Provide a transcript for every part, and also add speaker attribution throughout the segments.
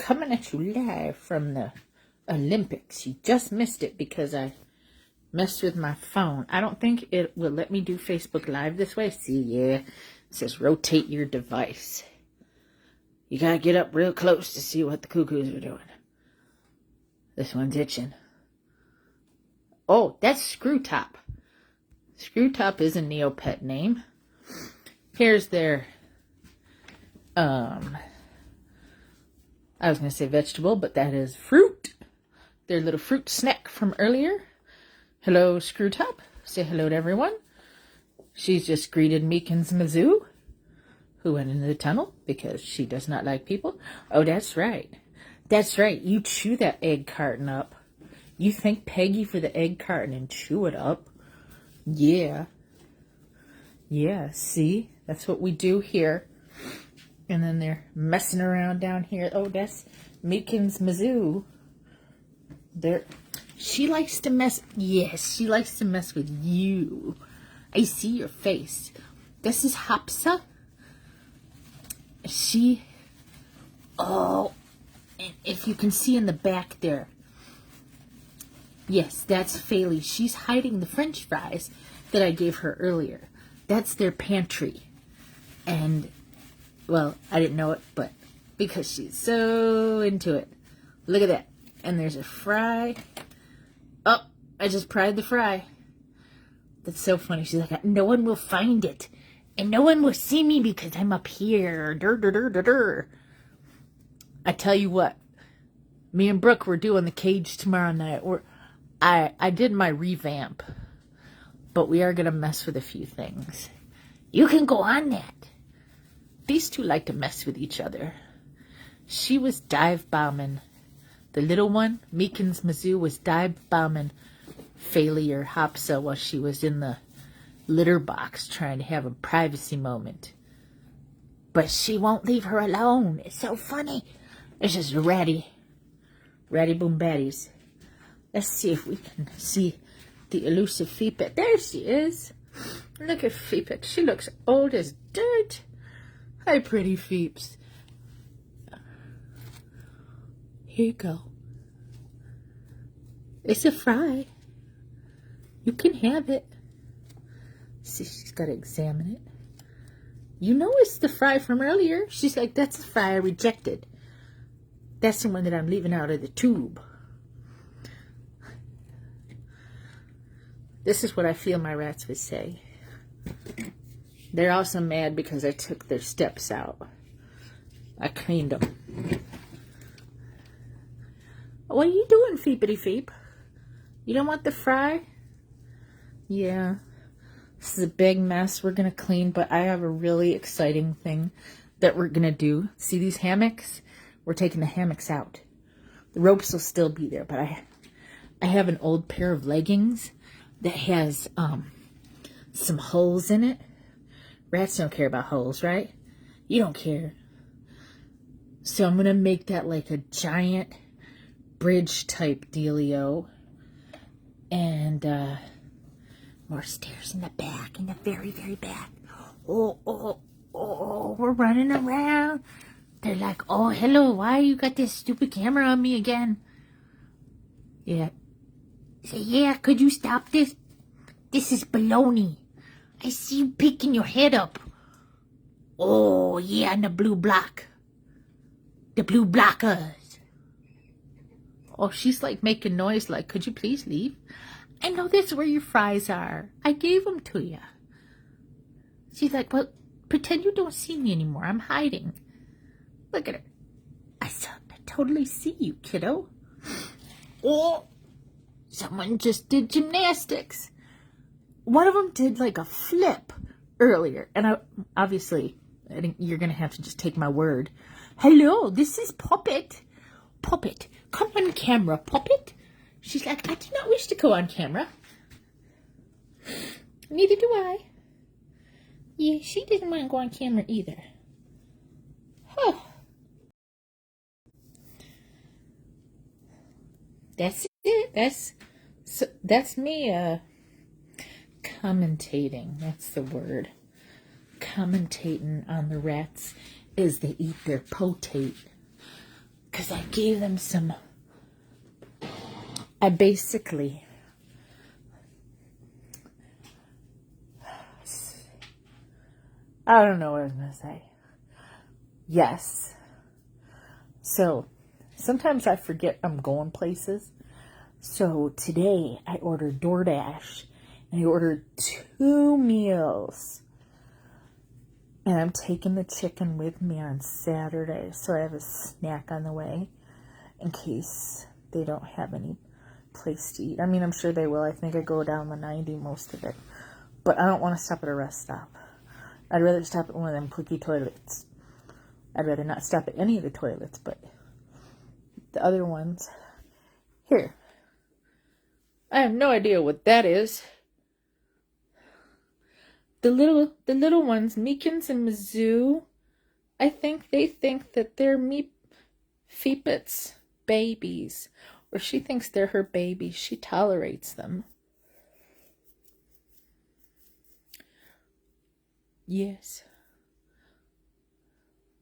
Speaker 1: coming at you live from the Olympics. You just missed it because I messed with my phone. I don't think it will let me do Facebook Live this way. See, yeah, it says rotate your device. You gotta get up real close to see what the cuckoos are doing. This one's itching. Oh, that's Screw Top. Screw Top is a Neopet name. Here's their, I was going to say vegetable, but that is fruit. Their little fruit snack from earlier. Hello, Screw Top. Say hello to everyone. She's just greeted Meekins Mizzou, who went into the tunnel because she does not like people. Oh, that's right. That's right. You chew that egg carton up. You thank Peggy for the egg carton and chew it up. Yeah. Yeah, see? That's what we do here. And then they're messing around down here. Oh, that's Meekins Mizzou. She likes to mess. Yes, she likes to mess with you. I see your face. This is Hapsa. Oh, and if you can see in the back there. Yes, that's Faylee. She's hiding the French fries that I gave her earlier. That's their pantry. And, well, I didn't know it, but because she's so into it. Look at that. And there's a fry. Oh, I just pried the fry. That's so funny. She's like, no one will find it. And no one will see me because I'm up here. Dur, dur, dur, dur, dur. I tell you what. Me and Brooke were doing the cage tomorrow night. I did my revamp. But we are going to mess with a few things. You can go on that. These two like to mess with each other. She was dive bombing. The little one, Meekins Mizzou, was dive bombing Faylee or Hapsa while she was in the litter box trying to have a privacy moment. But she won't leave her alone. It's so funny. It's just ratty boom baddies. Let's see if we can see the elusive Feepit. There she is. Look at Feepit. She looks old as dirt. Hi, pretty Feeps. Here you go. It's a fry. You can have it. See, she's got to examine it. You know it's the fry from earlier. She's like, that's the fry I rejected. That's the one that I'm leaving out of the tube. This is what I feel my rats would say. They're also mad because I took their steps out. I cleaned them. What are you doing, Feepity Feep? You don't want the fry? Yeah. This is a big mess we're going to clean, but I have a really exciting thing that we're going to do. See these hammocks? We're taking the hammocks out. The ropes will still be there, but I have an old pair of leggings that has some holes in it. Rats don't care about holes, right? You don't care. So I'm going to make that like a giant bridge type dealio. And more stairs in the back, in the very, very back. Oh, we're running around. They're like, oh, hello, why you got this stupid camera on me again? Yeah. Say, yeah, could you stop this? This is baloney. I see you picking your head up. Oh, yeah, and the blue block. The blue blockers. Oh, she's like making noise like, could you please leave? I know this is where your fries are. I gave them to you. She's like, well, pretend you don't see me anymore. I'm hiding. Look at her. I totally see you, kiddo. Oh, someone just did gymnastics. One of them did like a flip earlier. And obviously, I think you're going to have to just take my word. Hello, this is Puppet. Puppet, come on camera, Puppet. She's like, I do not wish to go on camera. Neither do I. Yeah, she didn't want to go on camera either. Huh. That's it. That's me commentating. That's the word. Commentating on the rats as they eat their potate. because I gave them some. I basically. I don't know what I was going to say. Yes. So, sometimes I forget I'm going places. So, today I ordered DoorDash. And I ordered 2 meals. And I'm taking the chicken with me on Saturday. So, I have a snack on the way. In case they don't have any place to eat. I mean, I'm sure they will. I think I go down the 90 most of it. But I don't want to stop at a rest stop. I'd rather stop at one of them quickie toilets. I'd rather not stop at any of the toilets, but the other ones. Here. I have no idea what that is. The little ones, Meekins and Mizzou, I think they think that they're Feepit's babies. Or she thinks they're her babies. She tolerates them. Yes.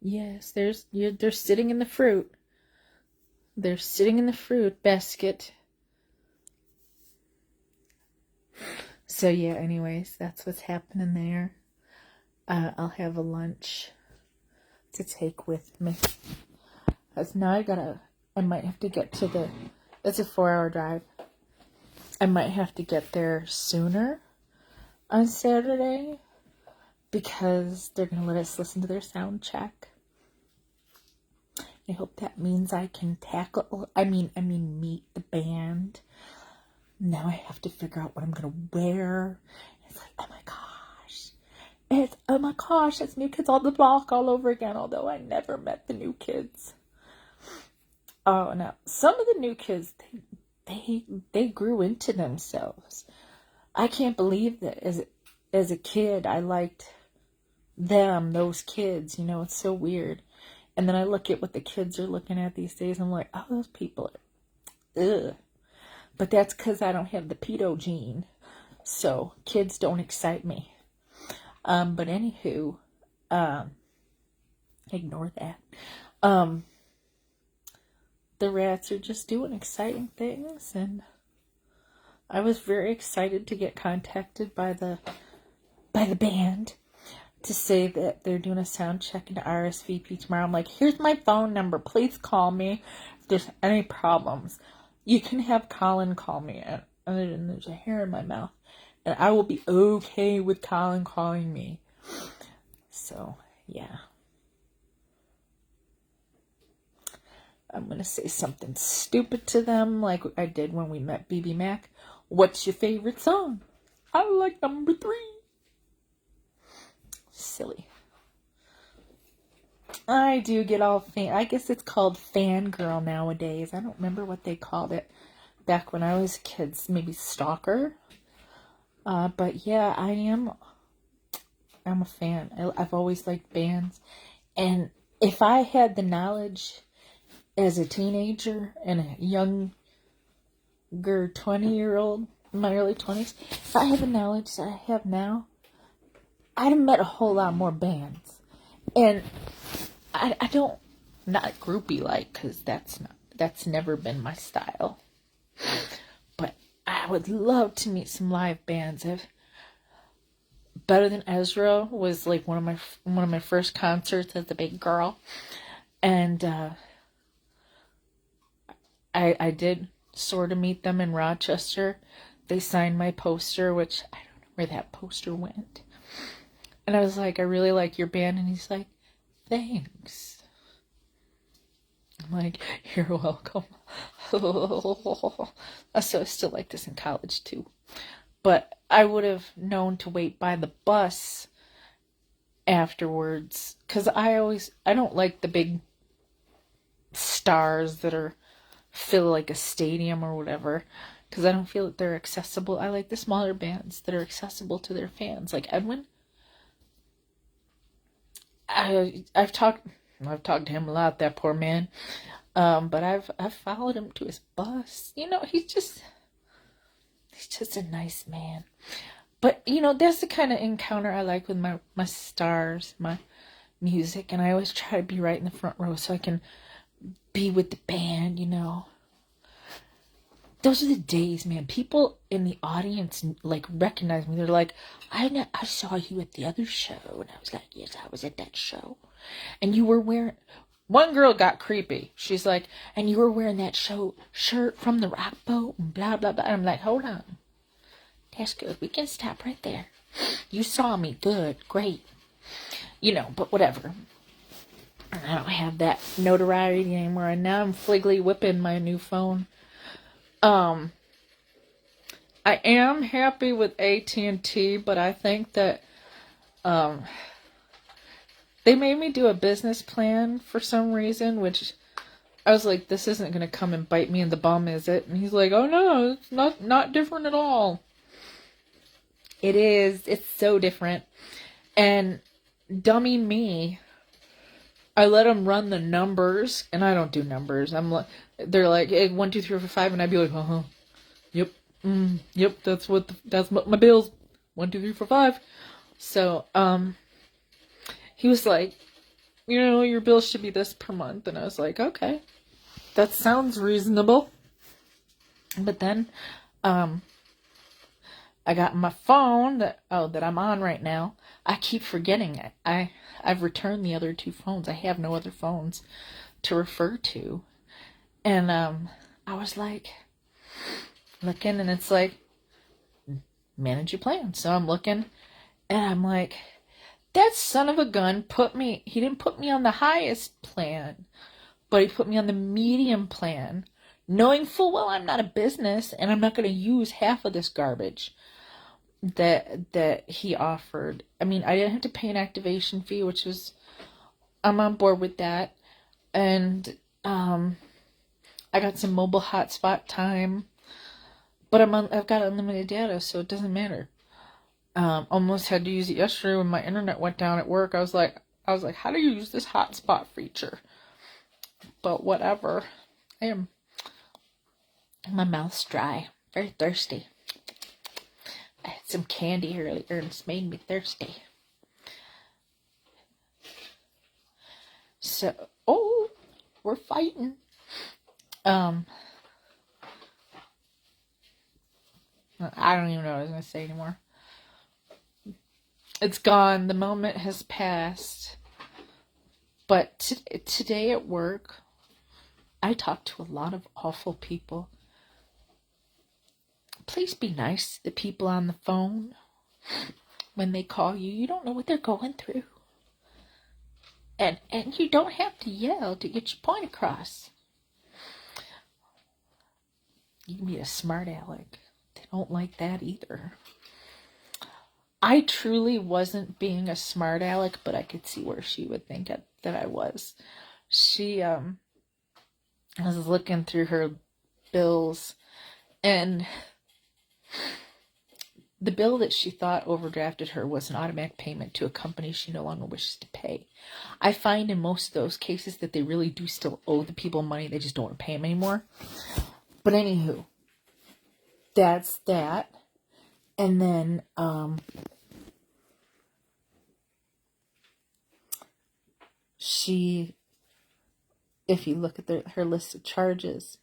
Speaker 1: Yes, they're sitting in the fruit. They're sitting in the fruit basket. So yeah, anyways, that's what's happening there. I'll have a lunch to take with me. Because now I might have to get to it's a 4-hour drive. I might have to get there sooner on Saturday. Because they're going to let us listen to their sound check. I hope that means I can meet the band. Now I have to figure out what I'm going to wear. It's like, oh my gosh, it's New Kids on the Block all over again, although I never met the new kids. Oh, no. Some of the new kids, they grew into themselves. I can't believe that as a kid, I liked those kids, it's so weird. And then I look at what the kids are looking at these days, and I'm like, oh, those people are, ugh. But that's because I don't have the pedo gene, so kids don't excite me. But anywho, ignore that. The rats are just doing exciting things, and I was very excited to get contacted by the band to say that they're doing a sound check into RSVP tomorrow. I'm like, here's my phone number. Please call me if there's any problems. You can have Colin call me. And there's a hair in my mouth. And I will be okay with Colin calling me. So, yeah. I'm going to say something stupid to them like I did when we met BB Mac. What's your favorite song? I like number 3. Silly. I do get all I guess it's called fangirl nowadays. I don't remember what they called it back when I was a kid. Maybe stalker. But yeah, I'm a fan. I've always liked bands. And if I had the knowledge as a teenager and a younger 20-year-old in my early 20s, if I had the knowledge that I have now, I'd have met a whole lot more bands. And I don't, not groupie like, because that's never been my style. But I would love to meet some live bands. Better Than Ezra was like one of my first concerts as a big girl. And I did sort of meet them in Rochester. They signed my poster, which I don't know where that poster went. And I was like, I really like your band. And he's like, thanks. I'm like, you're welcome. So I still like this in college too. But I would have known to wait by the bus afterwards. Because I don't like the big stars that fill like a stadium or whatever. Because I don't feel that they're accessible. I like the smaller bands that are accessible to their fans. Like Edwin. I've talked to him a lot, that poor man. But I've followed him to his bus. He's just a nice man. But that's the kind of encounter I like with my stars, my music, and I always try to be right in the front row so I can be with the band, you know. Those are the days, man. People in the audience like recognize me. They're like, I saw you at the other show. And I was like, yes, I was at that show. And you were wearing... One girl got creepy. She's like, and you were wearing that shirt from the Rock Boat and blah, blah, blah. And I'm like, hold on. That's good. We can stop right there. You saw me. Good. Great. You know, but whatever. I don't have that notoriety anymore. And now I'm fliggly whipping my new phone. I am happy with AT&T, but I think that they made me do a business plan for some reason, which I was like, this isn't going to come and bite me in the bum, is it? And he's like, oh no, it's not different at all. It is. It's so different. And dummy me, I let them run the numbers, and I don't do numbers. They're like, hey, 1, 2, 3, 4, 5, and I'd be like, yep, yep, that's what my bills, 1, 2, 3, 4, 5. So, he was like, you know, your bill should be this per month, and I was like, okay, that sounds reasonable. But then, I got my phone that I'm on right now. I keep forgetting it. I've returned the other 2 phones. I have no other phones to refer to. And I was like looking, and it's like, manage your plan. So I'm looking, and I'm like, that son of a gun he didn't put me on the highest plan, but he put me on the medium plan, knowing full well I'm not a business and I'm not going to use half of this garbage that he offered. I mean, I didn't have to pay an activation fee, which was, I'm on board with that. And I got some mobile hotspot time, but I've got unlimited data, so it doesn't matter. Almost had to use it yesterday when my internet went down at work. I was like, how do you use this hotspot feature? But whatever. My mouth's dry, very thirsty. I had some candy earlier and it's made me thirsty. So, we're fighting. I don't even know what I was going to say anymore. It's gone. The moment has passed. But today at work, I talked to a lot of awful people. Please be nice to the people on the phone when they call you. You don't know what they're going through. And you don't have to yell to get your point across. You can be a smart aleck. They don't like that either. I truly wasn't being a smart aleck, but I could see where she would think that I was. She was looking through her bills, and the bill that she thought overdrafted her was an automatic payment to a company she no longer wishes to pay. I find in most of those cases that they really do still owe the people money, they just don't want to pay them anymore. But anywho, that's that. And then, if you look at her list of charges,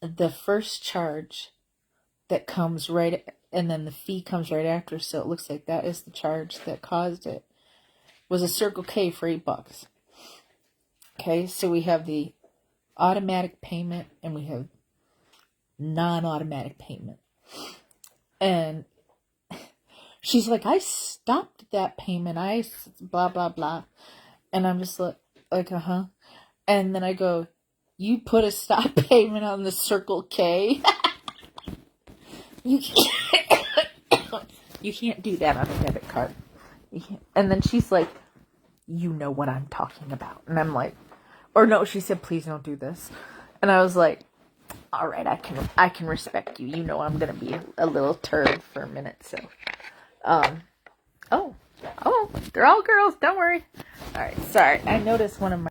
Speaker 1: the first charge that comes right, and then the fee comes right after, so it looks like that is the charge that caused it, was a Circle K for $8. Okay, so we have the automatic payment, and we have non-automatic payment. And she's like, I stopped that payment. I blah, blah, blah. And I'm just like, uh-huh. And then I go, you put a stop payment on the Circle K? You can't do that on a debit card. And then she's like, you know what I'm talking about. And I'm like, or no, she said, please don't do this. And I was like, all right, I can respect you. You know I'm going to be a little turd for a minute. So, oh, they're all girls. Don't worry. All right, sorry. I noticed one of my